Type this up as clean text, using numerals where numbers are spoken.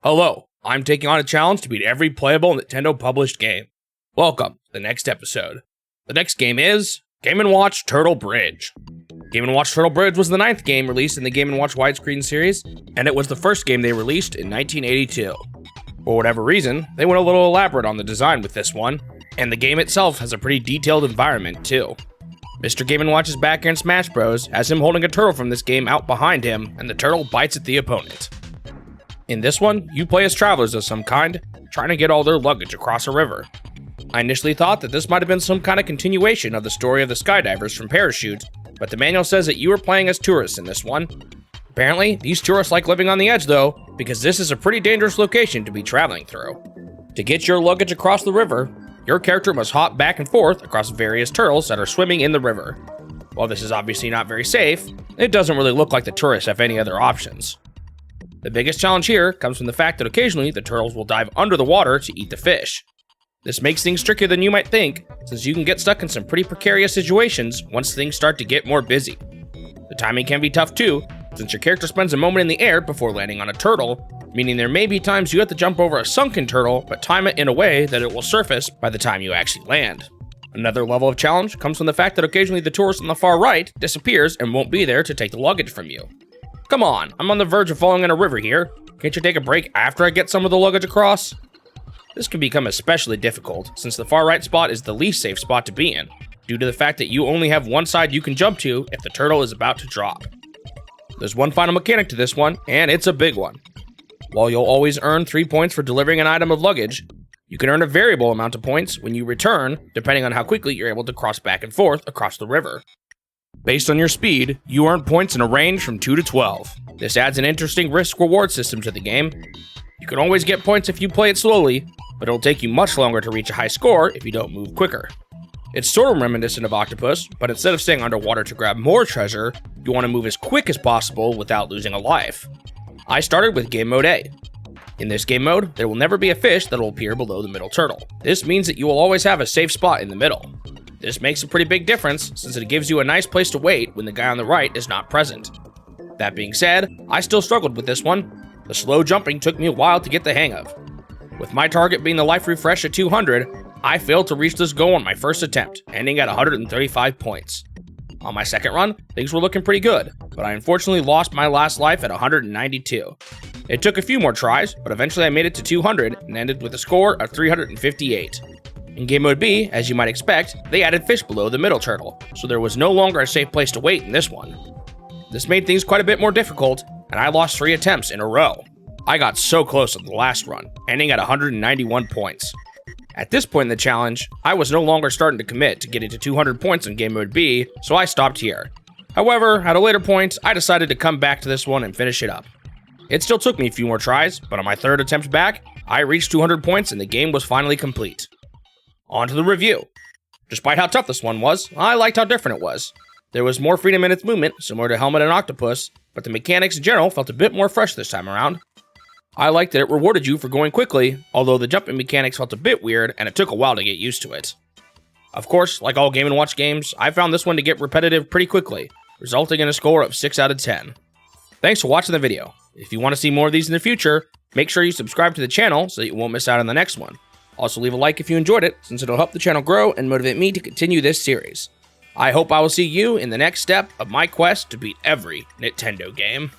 Hello, I'm taking on a challenge to beat every playable Nintendo published game. Welcome to the next episode. The next game is Game & Watch Turtle Bridge. Game & Watch Turtle Bridge was the 9th game released in the Game & Watch widescreen series, and it was the first game they released in 1982. For whatever reason, they went a little elaborate on the design with this one, and the game itself has a pretty detailed environment too. Mr. Game & Watch's back in Smash Bros. Has him holding a turtle from this game out behind him, and the turtle bites at the opponent. In this one, you play as travelers of some kind, trying to get all their luggage across a river. I initially thought that this might have been some kind of continuation of the story of the skydivers from Parachute, but the manual says that you are playing as tourists in this one. Apparently, these tourists like living on the edge though, because this is a pretty dangerous location to be traveling through. To get your luggage across the river, your character must hop back and forth across various turtles that are swimming in the river. While this is obviously not very safe, it doesn't really look like the tourists have any other options. The biggest challenge here comes from the fact that occasionally the turtles will dive under the water to eat the fish. This makes things trickier than you might think, since you can get stuck in some pretty precarious situations once things start to get more busy. The timing can be tough too, since your character spends a moment in the air before landing on a turtle, meaning there may be times you have to jump over a sunken turtle, but time it in a way that it will surface by the time you actually land. Another level of challenge comes from the fact that occasionally the tourist on the far right disappears and won't be there to take the luggage from you. Come on, I'm on the verge of falling in a river here. Can't you take a break after I get some of the luggage across? This can become especially difficult, since the far right spot is the least safe spot to be in, due to the fact that you only have one side you can jump to if the turtle is about to drop. There's one final mechanic to this one, and it's a big one. While you'll always earn 3 points for delivering an item of luggage, you can earn a variable amount of points when you return, depending on how quickly you're able to cross back and forth across the river. Based on your speed, you earn points in a range from 2 to 12. This adds an interesting risk-reward system to the game. You can always get points if you play it slowly, but it'll take you much longer to reach a high score if you don't move quicker. It's sort of reminiscent of Octopus, but instead of staying underwater to grab more treasure, you want to move as quick as possible without losing a life. I started with Game Mode A. In this game mode, there will never be a fish that will appear below the middle turtle. This means that you will always have a safe spot in the middle. This makes a pretty big difference, since it gives you a nice place to wait when the guy on the right is not present. That being said, I still struggled with this one. The slow jumping took me a while to get the hang of. With my target being the life refresh at 200, I failed to reach this goal on my first attempt, ending at 135 points. On my second run, things were looking pretty good, but I unfortunately lost my last life at 192. It took a few more tries, but eventually I made it to 200 and ended with a score of 358. In Game Mode B, as you might expect, they added fish below the middle turtle, so there was no longer a safe place to wait in this one. This made things quite a bit more difficult, and I lost 3 attempts in a row. I got so close on the last run, ending at 191 points. At this point in the challenge, I was no longer starting to commit to getting to 200 points in Game Mode B, so I stopped here. However, at a later point, I decided to come back to this one and finish it up. It still took me a few more tries, but on my third attempt back, I reached 200 points and the game was finally complete. On to the review. Despite how tough this one was, I liked how different it was. There was more freedom in its movement, similar to Helmet and Octopus, but the mechanics in general felt a bit more fresh this time around. I liked that it rewarded you for going quickly, although the jumping mechanics felt a bit weird and it took a while to get used to it. Of course, like all Game & Watch games, I found this one to get repetitive pretty quickly, resulting in a score of 6 out of 10. Thanks for watching the video. If you want to see more of these in the future, make sure you subscribe to the channel so that you won't miss out on the next one. Also leave a like if you enjoyed it, since it'll help the channel grow and motivate me to continue this series. I hope I will see you in the next step of my quest to beat every Nintendo game.